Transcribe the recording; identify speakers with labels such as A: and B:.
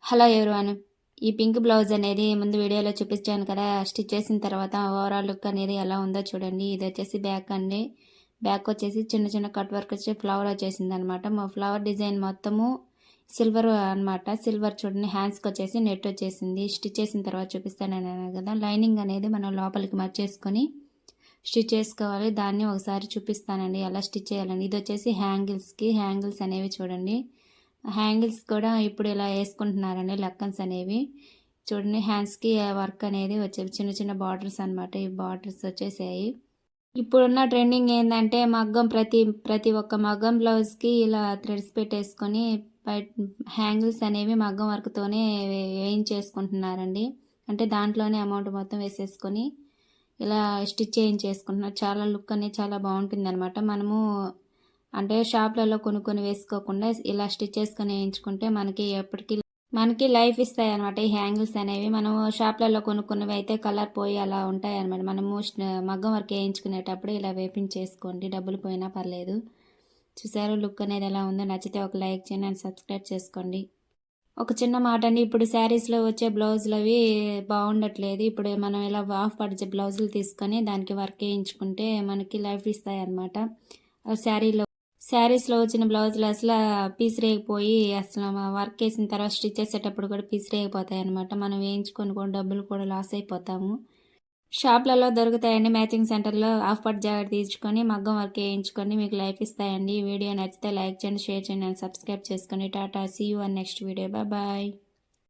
A: Hello everyone. ఈ pink blouse అనేది ముందు వీడియోలో చూపించాను కదా, స్టిచ్ చేసిన తర్వాత ఓవరాల్ లుక్ అనేది ఎలా ఉందో చూడండి. ఇది వచ్చేసి బ్యాక్ అండి. బ్యాక్ వచ్చేసి చిన్న చిన్న కట్ వర్క్ వచ్చి ఫ్లవర్ వచ్చేసింది అనమాట. మా ఫ్లవర్ డిజైన్ మొత్తము సిల్వర్ అనమాట. సిల్వర్ చూడండి, హ్యాండ్స్కి వచ్చేసి నెట్ వచ్చేసింది. స్టిచ్ చేసిన తర్వాత చూపిస్తాను కదా. లైనింగ్ అనేది మనం లోపలికి మర్చేసుకొని స్టిచ్ చేసుకోవాలి. దాన్ని ఒకసారి చూపిస్తానండి ఎలా స్టిచ్ చేయాలని. ఇది వచ్చేసి హ్యాంగిల్స్ అనేవి చూడండి. హ్యాంగిల్స్ కూడా ఇప్పుడు ఇలా వేసుకుంటున్నారండి లక్కన్స్ అనేవి. చూడండి, హ్యాండ్స్కి వర్క్ అనేది వచ్చేవి చిన్న చిన్న బార్డర్స్ అనమాట. ఈ బార్డర్స్ వచ్చేసాయి. ఇప్పుడున్న ట్రెండింగ్ ఏంటంటే మగ్గం, ప్రతి ఒక్క మగ్గం బ్లౌజ్కి ఇలా థ్రెడ్స్ పెట్టేసుకొని హ్యాంగిల్స్ అనేవి మగ్గం వర్క్తోనే వేయించేసుకుంటున్నారండి. అంటే దాంట్లోనే అమౌంట్ మొత్తం వేసేసుకొని ఇలా స్టిచ్ చేయించేసుకుంటున్నారు. చాలా లుక్ అనేది చాలా బాగుంటుంది అనమాట. మనము అంటే షాప్లలో కొనుక్కొని వేసుకోకుండా ఇలా స్టిచ్ చేసుకొని వేయించుకుంటే మనకి లైఫ్ ఇస్తాయి అనమాట. ఈ హ్యాంగిల్స్ అనేవి మనము షాప్లలో కొనుక్కున్నవి అయితే కలర్ పోయి అలా ఉంటాయి అనమాట. మనము మగ్గం వర్క్ వేయించుకునేటప్పుడు ఇలా వేపించేసుకోండి, డబ్బులు పోయినా పర్లేదు. చూసారు లుక్ అనేది ఎలా ఉందో. నచ్చితే ఒక లైక్ చేయండి అండ్ సబ్స్క్రైబ్ చేసుకోండి. ఒక చిన్న మాట అండి, ఇప్పుడు శారీస్లో వచ్చే బ్లౌజులు అవి బాగుండట్లేదు. ఇప్పుడు మనం ఇలా హాఫ్ పడిచే బ్లౌజులు తీసుకొని దానికి వర్క్ వేయించుకుంటే మనకి లైఫ్ ఇస్తాయి అనమాట. శారీస్లో వచ్చిన బ్లౌజులు అసలు పీసిరేగిపోయి అసలు వర్క్ వేసిన తర్వాత స్టిచ్ చేసేటప్పుడు కూడా పీసిరేగిపోతాయి అనమాట. మనం వేయించుకొని కూడా డబ్బులు కూడా లాస్ అయిపోతాము. షాప్లలో దొరుకుతాయండి, మ్యాచింగ్ సెంటర్లో హాఫ్ పట్ జాకెట్ తీసుకొని మగ్గం వర్క్ వేయించుకొని మీకు లైఫ్ ఇస్తాయండి. ఈ వీడియో నచ్చితే లైక్ చేయండి, షేర్ చేయండి అండ్ సబ్స్క్రైబ్ చేసుకోండి. Tata, see you and next video. Bye.